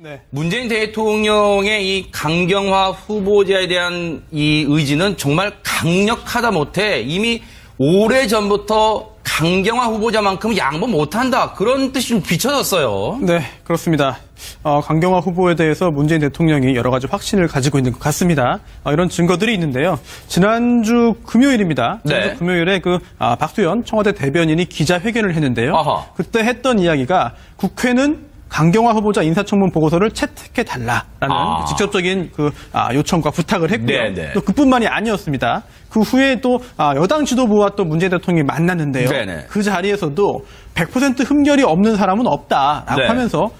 네. 문재인 대통령의 이 강경화 후보자에 대한 이 의지는 정말 강력하다 못해 이미 오래전부터 강경화 후보자만큼 양보 못한다. 그런 뜻이 좀 비춰졌어요. 네, 그렇습니다. 강경화 후보에 대해서 문재인 대통령이 여러 가지 확신을 가지고 있는 것 같습니다. 이런 증거들이 있는데요. 지난주 금요일입니다. 네. 금요일에 박수현 청와대 대변인이 기자회견을 했는데요. 아하. 그때 했던 이야기가 국회는 강경화 후보자 인사청문 보고서를 채택해달라라는 직접적인 요청과 부탁을 했고요. 네네. 또 그뿐만이 아니었습니다. 그 후에 또 여당 지도부와 또 문재인 대통령이 만났는데요. 네네. 그 자리에서도 100% 흠결이 없는 사람은 없다라고 네. 하면서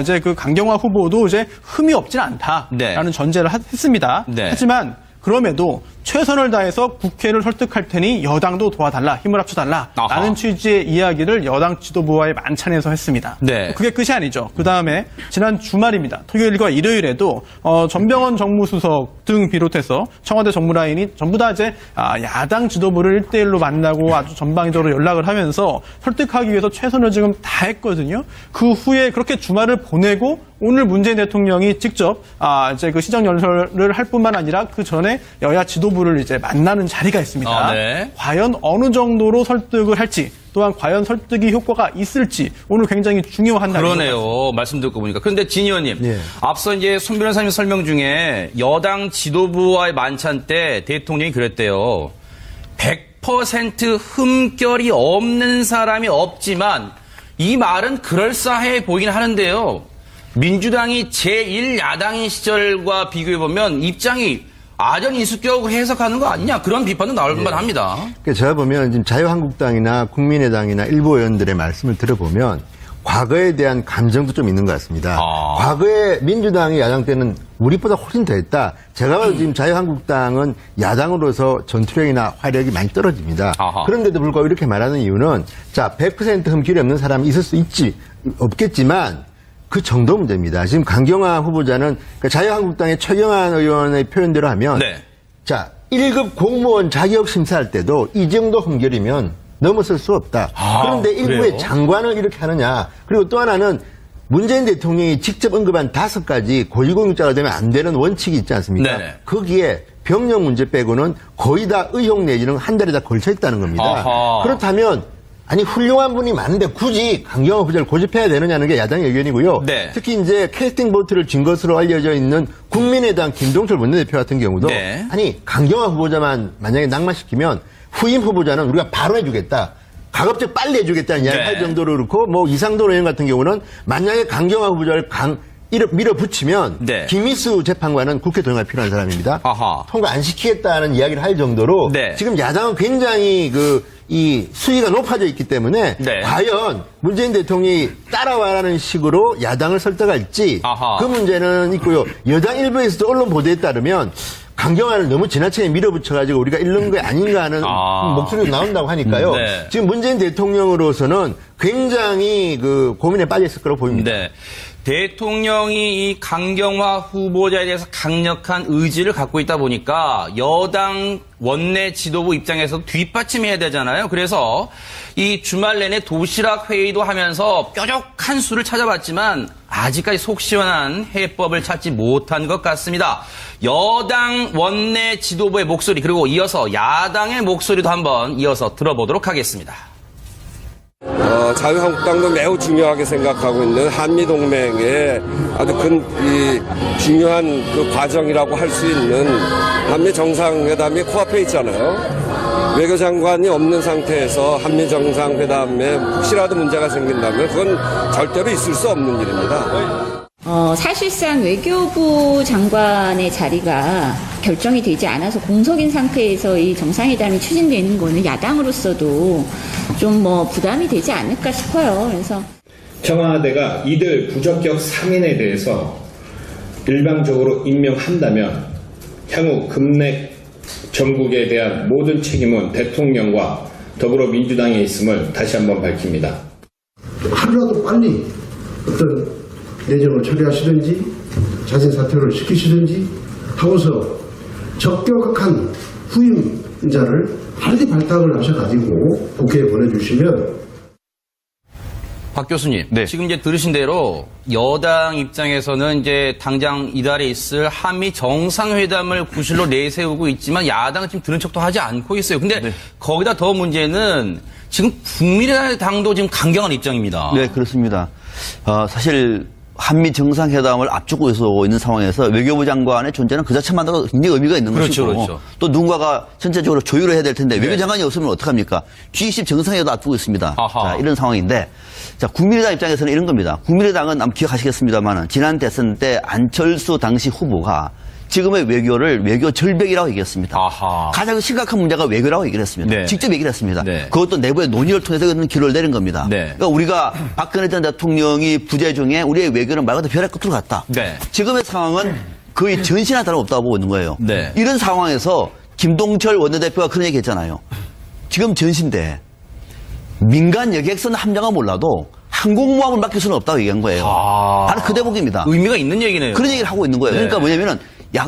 이제 강경화 후보도 이제 흠이 없진 않다라는 네. 전제를 했습니다. 네. 하지만 그럼에도 최선을 다해서 국회를 설득할 테니 여당도 도와달라, 힘을 합쳐달라라는 아하. 취지의 이야기를 여당 지도부와의 만찬에서 했습니다. 네. 그게 끝이 아니죠. 그 다음에 지난 주말입니다. 토요일과 일요일에도 전병헌 정무수석 등 비롯해서 청와대 정무라인이 전부 다 이제 야당 지도부를 1대1로 만나고 아주 전방위적으로 연락을 하면서 설득하기 위해서 최선을 지금 다했거든요. 그 후에 그렇게 주말을 보내고 오늘 문재인 대통령이 직접 이제 시정연설을 할 뿐만 아니라 그 전에 여야 지도부를 이제 만나는 자리가 있습니다. 네. 과연 어느 정도로 설득을 할지, 또한 과연 설득이 효과가 있을지 오늘 굉장히 중요한 날입니다. 그러네요. 말씀 듣고 보니까. 그런데 진 의원님, 예. 앞서 이제 손 변호사님 설명 중에 여당 지도부와의 만찬 때 대통령이 그랬대요. 100% 흠결이 없는 사람이 없지만 이 말은 그럴싸해 보이긴 하는데요. 민주당이 제1야당인 시절과 비교해보면 입장이 아전인수격으로 해석하는 거 아니냐, 그런 비판도 나올 만합니다. 그러니까 제가 보면 지금 자유한국당이나 국민의당이나 일부 의원들의 말씀을 들어보면 과거에 대한 감정도 좀 있는 것 같습니다. 과거에 민주당이 야당 때는 우리보다 훨씬 더 했다. 제가 봐도 지금 자유한국당은 야당으로서 전투력이나 화력이 많이 떨어집니다. 그런데도 불구하고 이렇게 말하는 이유는 100% 흠결이 없는 사람이 있을 수 없겠지만 그 정도 문제입니다. 지금 강경화 후보자는 자유한국당의 최경환 의원의 표현대로 하면 네. 1급 공무원 자격 심사할 때도 이 정도 흠결이면 넘어설 수 없다. 그런데 일부의 그래요? 장관을 이렇게 하느냐. 그리고 또 하나는 문재인 대통령이 직접 언급한 5가지 고위공직자가 되면 안 되는 원칙이 있지 않습니까? 네네. 거기에 병력 문제 빼고는 거의 다 의혹 내지는 한 달에 다 걸쳐 있다는 겁니다. 아하. 그렇다면 아니 훌륭한 분이 많은데 굳이 강경화 후보자를 고집해야 되느냐는 게 야당의 의견이고요. 네. 특히 이제 캐스팅 보트를 진 것으로 알려져 있는 국민의당 김동철 원내대표 같은 경우도 네. 아니 강경화 후보자만 만약에 낙마시키면 후임 후보자는 우리가 바로 해주겠다. 가급적 빨리 해주겠다는 이야기를 할 정도로 그렇고 이상돈 의원 같은 경우는 만약에 강경화 후보자를 밀어붙이면 네. 김미수 재판관은 국회 동의가 필요한 사람입니다. 통과 안 시키겠다는 이야기를 할 정도로 네. 지금 야당은 굉장히 이 수위가 높아져 있기 때문에 네. 과연 문재인 대통령이 따라와라는 식으로 야당을 설득할지 그 문제는 있고요. 여당 일부에서도 언론 보도에 따르면 강경화를 너무 지나치게 밀어붙여가지고 우리가 잃는 게 아닌가 하는 목소리도 나온다고 하니까요. 네. 지금 문재인 대통령으로서는 굉장히 고민에 빠져 있을 거라고 보입니다. 네. 대통령이 이 강경화 후보자에 대해서 강력한 의지를 갖고 있다 보니까 여당 원내 지도부 입장에서 뒷받침해야 되잖아요. 그래서 이 주말 내내 도시락 회의도 하면서 뾰족한 수를 찾아봤지만 아직까지 속 시원한 해법을 찾지 못한 것 같습니다. 여당 원내 지도부의 목소리 그리고 이어서 야당의 목소리도 한번 이어서 들어보도록 하겠습니다. 자유한국당도 매우 중요하게 생각하고 있는 한미동맹의 아주 중요한 과정이라고 할 수 있는 한미 정상회담이 코앞에 있잖아요. 외교장관이 없는 상태에서 한미 정상회담에 혹시라도 문제가 생긴다면 그건 절대로 있을 수 없는 일입니다. 사실상 외교부 장관의 자리가 결정이 되지 않아서 공석인 상태에서 이 정상회담이 추진되는 거는 야당으로서도 좀 부담이 되지 않을까 싶어요. 그래서 청와대가 이들 부적격 상인에 대해서 일방적으로 임명한다면 향후 금액 전국에 대한 모든 책임은 대통령과 더불어민주당에 있음을 다시 한번 밝힙니다. 하루라도 빨리 어떤 내정을 처리하시든지 자진 사퇴를 시키시든지 하고서 적격한 후임자를 빨리 발탁을 하셔가지고 국회에 보내주시면 박 교수님, 네. 지금 이제 들으신 대로 여당 입장에서는 이제 당장 이달에 있을 한미 정상회담을 구실로 내세우고 있지만 야당은 지금 들은 척도 하지 않고 있어요. 근데 네. 거기다 더 문제는 지금 국민의당도 지금 강경한 입장입니다. 네, 그렇습니다. 사실 한미 정상회담을 앞두고 있는 상황에서 외교부 장관의 존재는 그 자체만으로 굉장히 의미가 있는 그렇죠, 것이고 그렇죠. 또 누군가가 전체적으로 조율을 해야 될 텐데 외교 장관이 없으면 어떡합니까? G20 정상회담 앞두고 있습니다. 아하. 자, 이런 상황인데 자, 국민의당 입장에서는 이런 겁니다. 국민의당은 아마 기억하시겠습니다만 지난 대선 때 안철수 당시 후보가 지금의 외교를 외교 절벽이라고 얘기했습니다. 아하. 가장 심각한 문제가 외교라고 얘기를 했습니다. 네. 직접 얘기를 했습니다. 네. 그것도 내부의 논의를 통해서 그런 결론을 내린 겁니다. 네. 그러니까 우리가 박근혜 전 대통령이 부재 중에 우리의 외교는 말 그대로 벼랑 끝으로 갔다. 네. 지금의 상황은 거의 전신한 다름없다고 보고 있는 거예요. 네. 이런 상황에서 김동철 원내대표가 그런 얘기 했잖아요. 지금 전신대 민간 여객선 함정은 몰라도 항공모함을 맡길 수는 없다고 얘기한 거예요. 아. 바로 그 대목입니다. 의미가 있는 얘기네요. 그런 얘기를 하고 있는 거예요. 네. 그러니까 뭐냐면은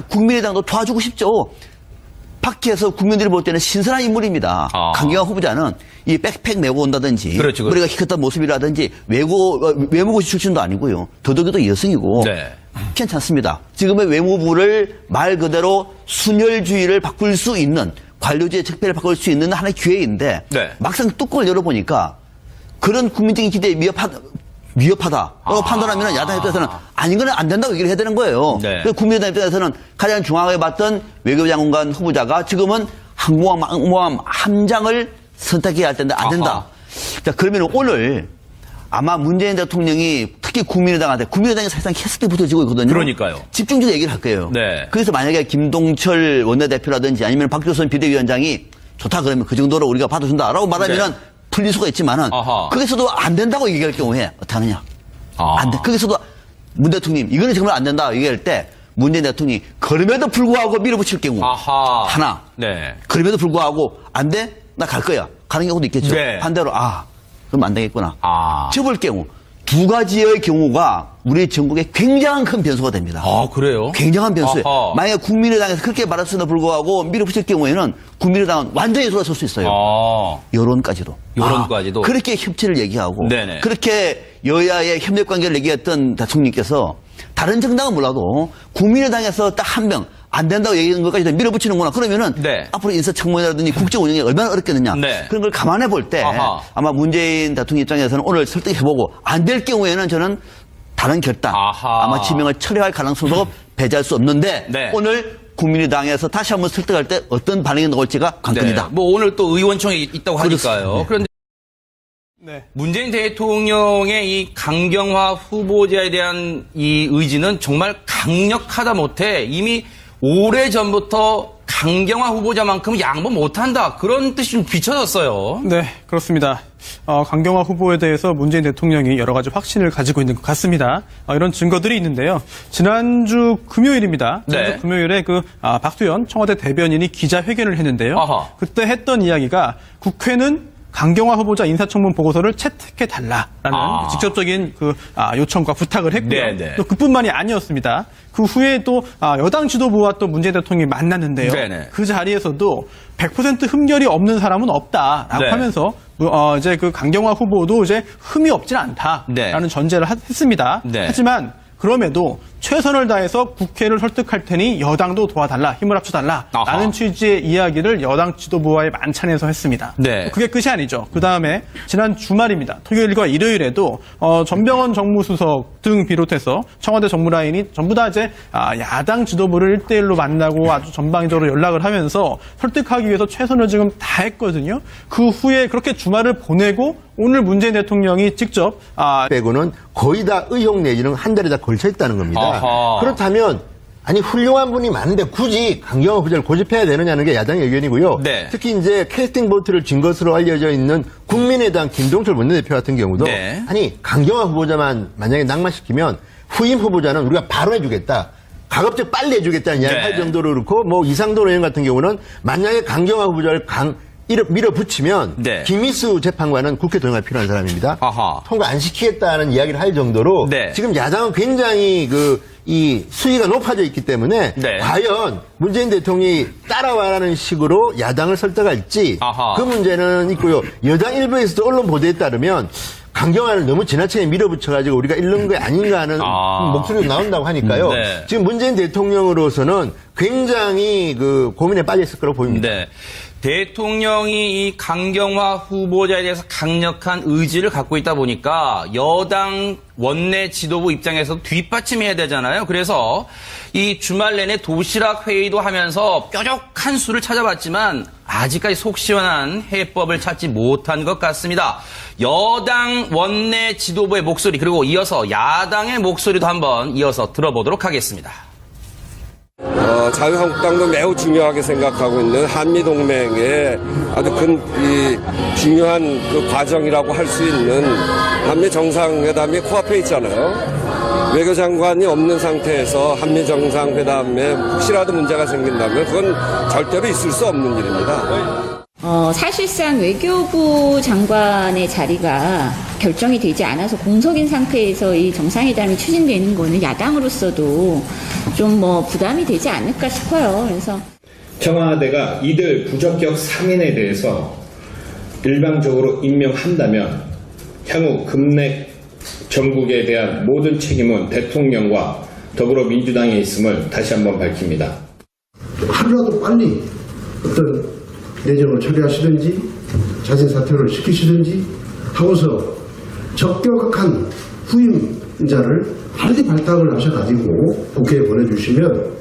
국민의당도 도와주고 싶죠. 밖에서 국민들이 볼 때는 신선한 인물입니다. 아. 강경화 후보자는 이 백팩 메고 온다든지 그렇죠, 그렇죠. 머리가 희끗한 모습이라든지 외무고시 출신도 아니고요. 더더욱이 여성이고 네. 괜찮습니다. 지금의 외무부를 말 그대로 순혈주의를 바꿀 수 있는 관료주의 적폐를 바꿀 수 있는 하나의 기회인데 네. 막상 뚜껑을 열어보니까 그런 국민적인 기대에 미흡하다라고 판단하면 야당 입장에서는 아닌 건 안 된다고 얘기를 해야 되는 거예요. 네. 그래서 국민의당 입장에서는 가장 중앙에 봤던 외교장관 후보자가 지금은 항공모함 함장을 선택해야 할 텐데 안 된다. 아하. 자, 그러면 오늘 아마 문재인 대통령이 특히 국민의당이 사실상 캐스트에 붙어지고 있거든요. 그러니까요. 집중적으로 얘기를 할 거예요. 네. 그래서 만약에 김동철 원내대표라든지 아니면 박교선 비대위원장이 좋다 그러면 그 정도로 우리가 받아준다라고 말하면 네. 풀릴 수가 있지만은 아하. 거기서도 안 된다고 얘기할 경우에 어떻게 하느냐. 아. 안 돼. 거기서도 문 대통령 이거는 정말 안 된다 얘기할 때 문재인 대통령이 그럼에도 불구하고 밀어붙일 경우 아하. 하나. 네. 그럼에도 불구하고 안 돼? 나 갈 거야. 가는 경우도 있겠죠. 네. 반대로 그럼 안 되겠구나. 아. 접을 경우 두 가지의 경우가 우리 전국에 굉장한 큰 변수가 됩니다. 아, 그래요? 굉장한 변수예요. 아하. 만약에 국민의당에서 그렇게 말했음에도 불구하고 밀어붙일 경우에는 국민의당은 완전히 돌아설 수 있어요. 아. 여론까지도. 여론까지도? 그렇게 협치를 얘기하고 네네. 그렇게 여야의 협력관계를 얘기했던 대통령께서 다른 정당은 몰라도 국민의당에서 딱 한 명 안 된다고 얘기하는 것까지 밀어붙이는구나. 그러면은 네. 앞으로 인사청문회라든지 국정 운영이 얼마나 어렵겠느냐. 네. 그런 걸 감안해 볼 때 아하. 아마 문재인 대통령 입장에서는 오늘 설득해보고 안 될 경우에는 저는 다른 결단 아하. 아마 지명을 철회할 가능성도 배제할 수 없는데 네. 오늘 국민의당에서 다시 한번 설득할 때 어떤 반응이 나올지가 관건이다. 네. 뭐 오늘 또 의원총회 있다고 하니까요. 그런데 네. 문재인 대통령의 이 강경화 후보자에 대한 이 의지는 정말 강력하다 못해 이미 오래전부터 강경화 후보자만큼 양보 못한다. 그런 뜻이 좀 비춰졌어요. 네, 그렇습니다. 강경화 후보에 대해서 문재인 대통령이 여러 가지 확신을 가지고 있는 것 같습니다. 이런 증거들이 있는데요. 지난주 금요일입니다. 지난주 네. 금요일에 박수현 청와대 대변인이 기자회견을 했는데요. 아하. 그때 했던 이야기가 국회는 강경화 후보자 인사청문 보고서를 채택해달라라는 직접적인 요청과 부탁을 했고요. 네네. 또 그뿐만이 아니었습니다. 그 후에 또 여당 지도부와 또 문재인 대통령이 만났는데요. 네네. 그 자리에서도 100% 흠결이 없는 사람은 없다라고 네. 하면서 이제 강경화 후보도 이제 흠이 없진 않다라는 네. 전제를 했습니다. 네. 하지만 그럼에도 최선을 다해서 국회를 설득할 테니 여당도 도와달라, 힘을 합쳐달라라는 아하. 취지의 이야기를 여당 지도부와의 만찬에서 했습니다. 네. 그게 끝이 아니죠. 그 다음에 지난 주말입니다. 토요일과 일요일에도 전병헌 정무수석 등 비롯해서 청와대 정무라인이 전부 다 이제 야당 지도부를 1대1로 만나고 아주 전방위적으로 연락을 하면서 설득하기 위해서 최선을 지금 다했거든요. 그 후에 그렇게 주말을 보내고 오늘 문재인 대통령이 직접 빼고는 거의 다 의혹 내지는 한 달에 다 걸쳐 있다는 겁니다. 아하. 그렇다면 아니 훌륭한 분이 많은데 굳이 강경화 후보자를 고집해야 되느냐는 게 야당의 의견이고요. 네. 특히 이제 캐스팅 보트를 진 것으로 알려져 있는 국민의당 김동철 원내대표 같은 경우도 네. 아니 강경화 후보자만 만약에 낙마시키면 후임 후보자는 우리가 바로 해주겠다. 가급적 빨리 해주겠다는 이야기를 네. 할 정도로 그렇고 뭐 이상돈 의원 같은 경우는 만약에 강경화 후보자를 밀어붙이면 네. 김미수 재판관은 국회 동의가 필요한 사람입니다. 아하. 통과 안 시키겠다는 이야기를 할 정도로 네. 지금 야당은 굉장히 이 수위가 높아져 있기 때문에 네. 과연 문재인 대통령이 따라와라는 식으로 야당을 설득할지 아하. 그 문제는 있고요. 여당 일부에서도 언론 보도에 따르면 강경화를 너무 지나치게 밀어붙여가지고 우리가 잃는 게 아닌가 하는 목소리도 나온다고 하니까요. 네. 지금 문재인 대통령으로서는 굉장히 그 고민에 빠져 있을 거라고 보입니다. 네. 대통령이 이 강경화 후보자에 대해서 강력한 의지를 갖고 있다 보니까 여당 원내 지도부 입장에서 뒷받침해야 되잖아요. 그래서 이 주말 내내 도시락 회의도 하면서 뾰족한 수를 찾아봤지만 아직까지 속 시원한 해법을 찾지 못한 것 같습니다. 여당 원내 지도부의 목소리 그리고 이어서 야당의 목소리도 한번 이어서 들어보도록 하겠습니다. 자유한국당도 매우 중요하게 생각하고 있는 한미동맹의 아주 중요한 그 과정이라고 할 수 있는 한미 정상회담이 코앞에 있잖아요. 외교장관이 없는 상태에서 한미 정상회담에 혹시라도 문제가 생긴다면 그건 절대로 있을 수 없는 일입니다. 사실상 외교부 장관의 자리가 결정이 되지 않아서 공석인 상태에서 이 정상회담이 추진되는 거는 야당으로서도 좀 부담이 되지 않을까 싶어요. 그래서 청와대가 이들 부적격 상인에 대해서 일방적으로 임명한다면 향후 금냉 정국에 대한 모든 책임은 대통령과 더불어민주당에 있음을 다시 한번 밝힙니다. 하루라도 빨리 어떤 내정을 처리하시든지 자진 사퇴를 시키시든지 하고서 적격한 후임자를 빨리 발탁을 하셔가지고 국회에 보내주시면.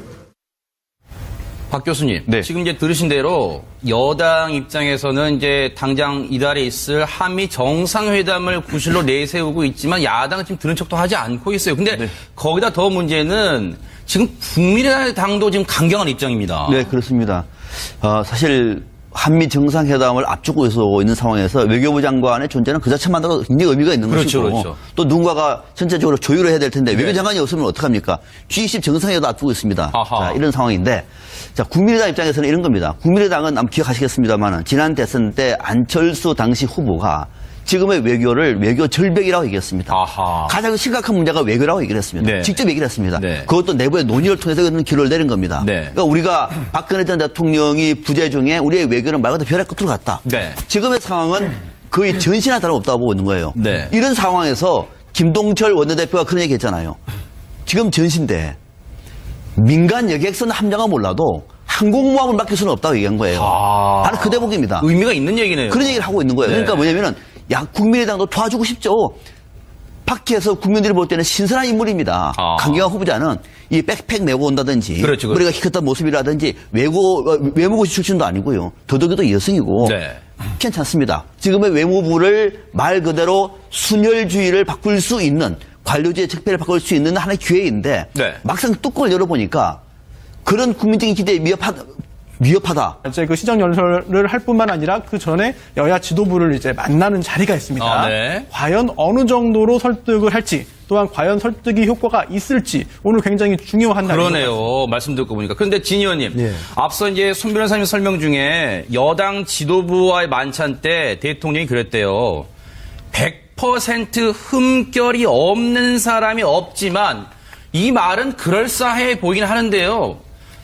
박 교수님, 네. 지금 이제 들으신 대로 여당 입장에서는 이제 당장 이달에 있을 한미 정상회담을 구실로 내세우고 있지만 야당은 지금 들은 척도 하지 않고 있어요. 근데 거기다 더 문제는 지금 국민의당도 지금 강경한 입장입니다. 네, 그렇습니다. 사실 한미 정상회담을 앞두고 있는 상황에서 외교부 장관의 존재는 그 자체만으로 굉장히 의미가 있는 것이고 그렇죠. 또 누군가가 전체적으로 조율을 해야 될 텐데 외교부 장관이 없으면 어떡합니까? G20 정상회담 앞두고 있습니다. 자, 이런 상황인데 자, 국민의당 입장에서는 이런 겁니다. 국민의당은 아마 기억하시겠습니다만 지난 대선 때 안철수 당시 후보가 지금의 외교를 외교 절벽이라고 얘기했습니다. 가장 심각한 문제가 외교라고 얘기를 했습니다. 네. 직접 얘기를 했습니다. 네. 그것도 내부의 논의를 통해서 그런 결론을 내린 겁니다. 네. 그러니까 우리가 박근혜 전 대통령이 부재 중에 우리의 외교는 말 그대로 벼랑 끝으로 갔다. 네. 지금의 상황은 거의 전신한 다름없다고 보고 있는 거예요. 네. 이런 상황에서 김동철 원내대표가 그런 얘기 했잖아요. 지금 전신대 민간 여객선 함정은 몰라도 항공모함을 맡길 수는 없다고 얘기한 거예요. 바로 그 대목입니다. 의미가 있는 얘기네요. 그런 얘기를 하고 있는 거예요. 네. 그러니까 뭐냐면은 국민의당도 도와주고 싶죠. 밖에서 국민들이 볼 때는 신선한 인물입니다. 강경화 후보자는 이 백팩 메고 온다든지 그렇죠. 머리가 키 컸던 모습이라든지 외무고시 출신도 아니고요. 더더욱이 여성이고 네. 괜찮습니다. 지금의 외무부를 말 그대로 순혈주의를 바꿀 수 있는 관료제의 적폐를 바꿀 수 있는 하나의 기회인데 네. 막상 뚜껑을 열어보니까 그런 국민적인 기대에 위협하다. 이제 그 시정 연설을 할 뿐만 아니라 그 전에 여야 지도부를 이제 만나는 자리가 있습니다. 네. 과연 어느 정도로 설득을 할지, 또한 과연 설득이 효과가 있을지 오늘 굉장히 중요한 날입니다. 그러네요. 말씀 듣고 보니까. 그런데 진 의원님, 네. 앞서 이제 손 변호사님 설명 중에 여당 지도부와의 만찬 때 대통령이 그랬대요. 100% 흠결이 없는 사람이 없지만 이 말은 그럴싸해 보이긴 하는데요.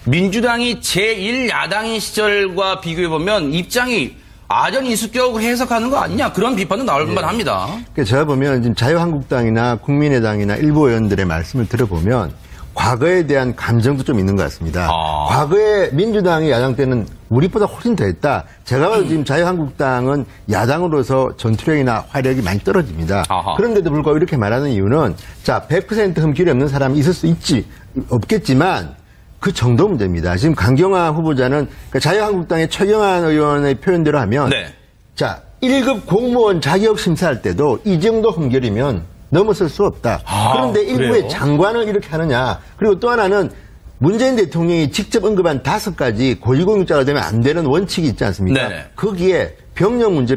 민주당이 제1야당인 시절과 비교해보면 입장이 아전 인수격으로 해석하는 거 아니냐 그런 비판도 나올 만합니다. 그러니까 제가 보면 지금 자유한국당이나 국민의당이나 일부 의원들의 말씀을 들어보면 과거에 대한 감정도 좀 있는 것 같습니다. 과거에 민주당이 야당 때는 우리보다 훨씬 더 했다. 제가 봐도 지금 자유한국당은 야당으로서 전투력이나 화력이 많이 떨어집니다. 그런데도 불구하고 이렇게 말하는 이유는 자, 100% 흠결이 없는 사람이 있을 수 없겠지만 그 정도 문제입니다. 지금 강경화 후보자는 그러니까 자유한국당의 최경환 의원의 표현대로 하면 자, 1급 공무원 자격 심사할 때도 이 정도 흠결이면 넘어설 수 없다. 그런데 일부의 장관을 이렇게 하느냐. 그리고 또 하나는 문재인 대통령이 직접 언급한 5가지 고위공직자가 되면 안 되는 원칙이 있지 않습니까? 거기에 병력 문제